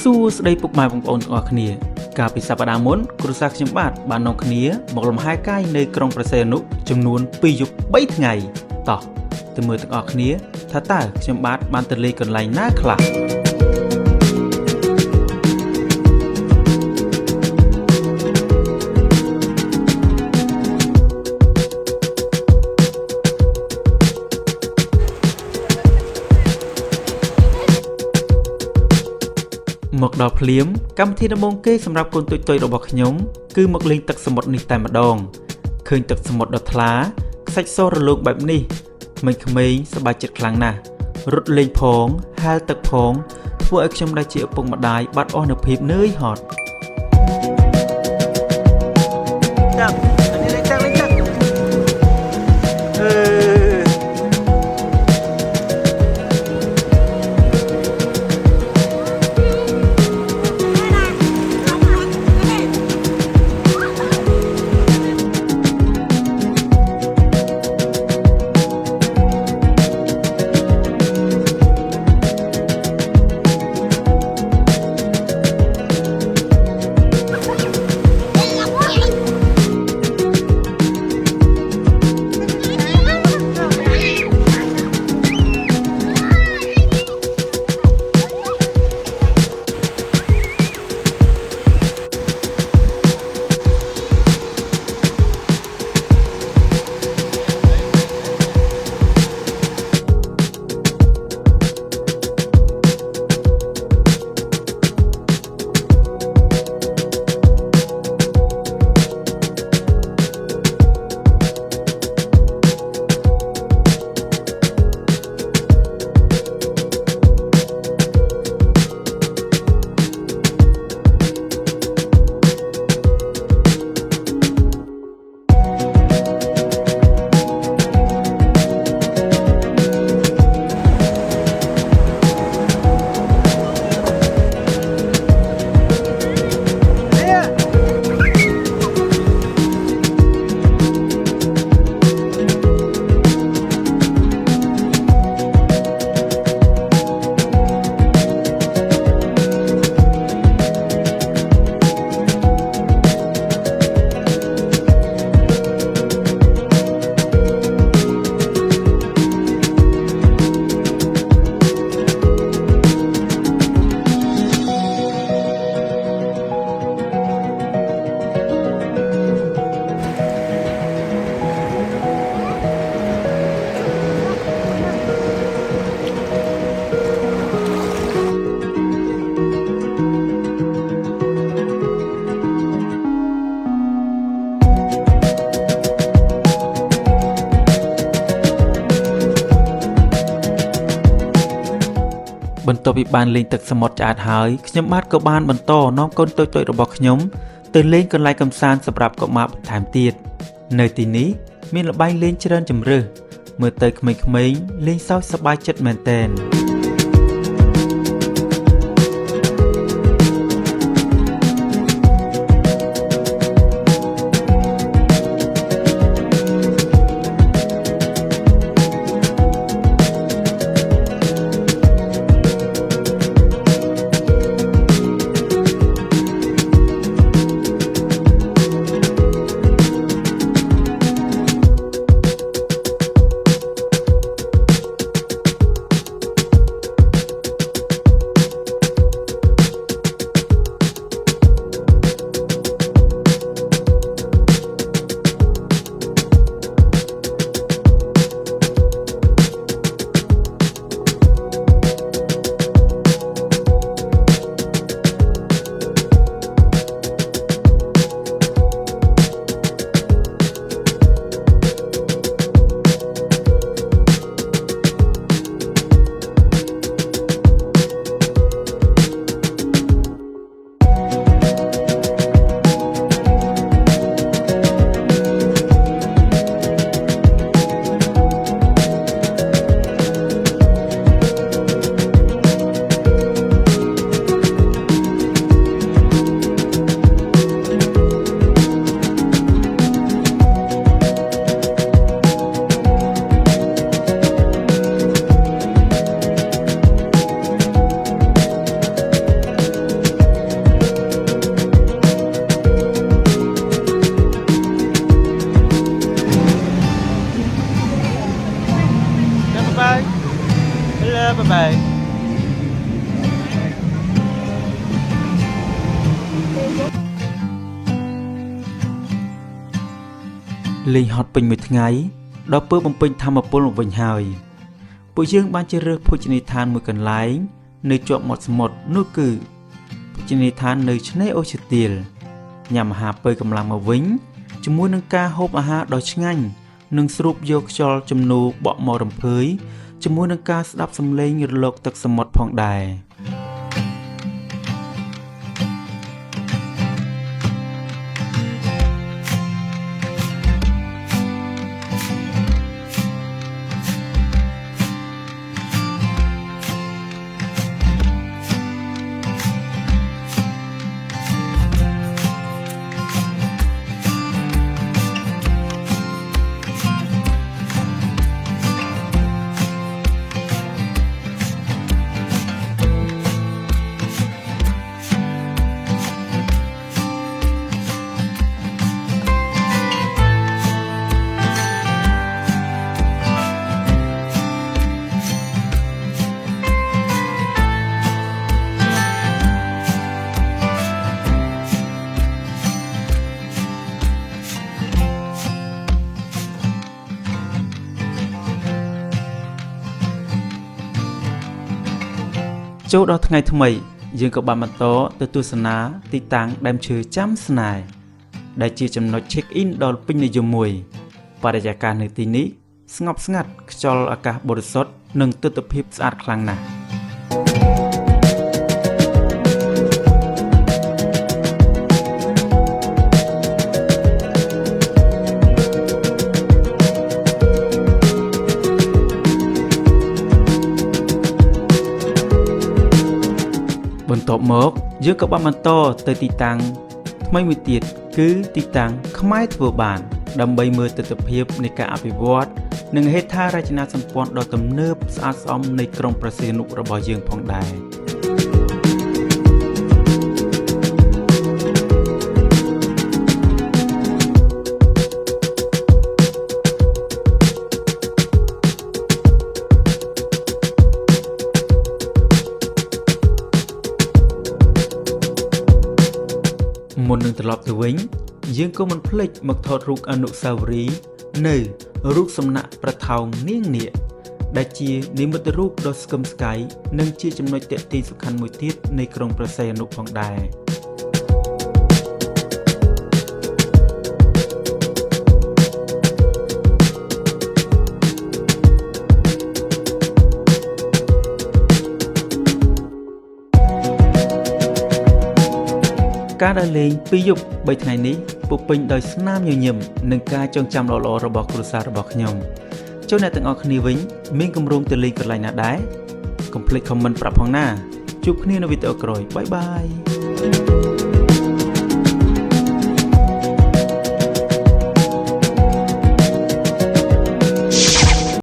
សួស្តីពុកម៉ែបងប្អូនទាំងអស់គ្នាកាលពីសប្តាហ៍មុនគ្រួសារខ្ញុំបាទបាននាំគ្នាមកលំហែកាយនៅក្រុងព្រះសីហនុចំនួន2យប់3ថ្ងៃតោះទៅមើលទាំងអស់គ្នាថាតើខ្ញុំបាទបានទៅលេងកន្លែងណាខ្លះមកដល់ភ្លាមកម្មវិធីដំបូងគេសម្រាប់កូនតូចៗរបស់ខ្ញុំគឺមកលេងទឹកសមុទ្រនេះតែម្ដងឃើញទឹកសមុទ្រដ៏ថ្លាខ្សាច់សរលោងបែបនេះក្មេងៗសប្បាយចិត្តខ្លាំងណាស់រត់លេងផងហែលទឹកផងធ្វើឲ្យខ្ញុំដែលជាឪពុកម្ដាយបាត់អស់នូវភាពនឿយហត់បន្ទាប់ពីបានលេងទឹកសមុទ្រឆ្អែតហើយខ្ញុំបាទក៏បានបន្តនាំកូនតូចៗរបស់ខ្ញុំទៅលេងកន្លែងកម្សាន្តសម្រាប់កុមារបន្ថែមទៀតនៅទីនេះមានល្បែងលេងច្រើនជម្រើសមើលទៅក្មេងៗលេងសើចសប្បាយចិត្តមែនទែន បាយបាយលេងហត់ពេញមួយថ្ងៃដល់ពើបំពេញធម្មពលមកវិញហើយពួកយើងបានជ្រើសរើសភោជនីយដ្ឋានមួយកន្លែងនៅជាប់មាត់សមុទ្រនោះគឺភោជនីយដ្ឋាននៅឆ្នេរអូឈើទាលញ៉ាំអាហារពើកម្លាំងមកវិញជាមួយនឹងការហូបអាហារដ៏ឆ្ងាញ់និងស្រូបយកខ្យល់ជំនោរបក់មករំភើយជាមួយនឹងការស្ដាប់សំឡេងរលកទឹកសមុទ្រផងដែរចូលដល់ថ្ងៃថ្មីយើងក៏បានបន្តទៅទស្សនាទីតាំងដើមឈើចាំស្នេហ៍ដែលជាចំណុច check in ដ៏ពេញនិយមមួយបរិយាកាសនៅទីនេះស្ងប់ស្ងាត់ខ្យល់អាកាសបរិសុទ្ធនិងទិដ្ឋភាពស្អាតខ្លាំងណាស់បន្ទាប់មកយើងក៏បានបន្តទៅទីតាំងថ្មីមួយទៀតគឺទីតាំងខ្មែរធ្វើបានដើម្បីមើលទិដ្ឋភាពនៃការអភិវឌ្ឍនិងហេដ្ឋារចនាសម្ព័ន្ធដ៏ទំនើបស្អាតស្អំនៃក្រុងព្រះសីហនុរបស់យើងផងដែរមុននឹងត្រឡប់ទៅវិញយើងក៏មិនភ្លេចមកថតរូបអនុស្សាវរីយ៍នៅរូបសំណាកព្រះថោងនាងនាគដែលជានិមិត្តរូបដ៏ស្កឹមស្កៃនិងជាចំណុចទាក់ទាញសំខាន់មួយទៀតនៃក្រុងព្រះសីហនុផងដែរការដើរលេងពីរយប់3ថ្ងៃនេះពុះពេញដោយស្នាមញញឹមនិងការចងចាំល្អៗរបស់គ្រួសាររបស់ខ្ញុំចូលអ្នកទាំងអស់គ្នាវិញមានគម្រោងទៅលេងកន្លែងណាដែរកុំភ្លេច comment ប្រាប់ផងណាជួបគ្នានៅវីដេអូក្រោយបាយបាយ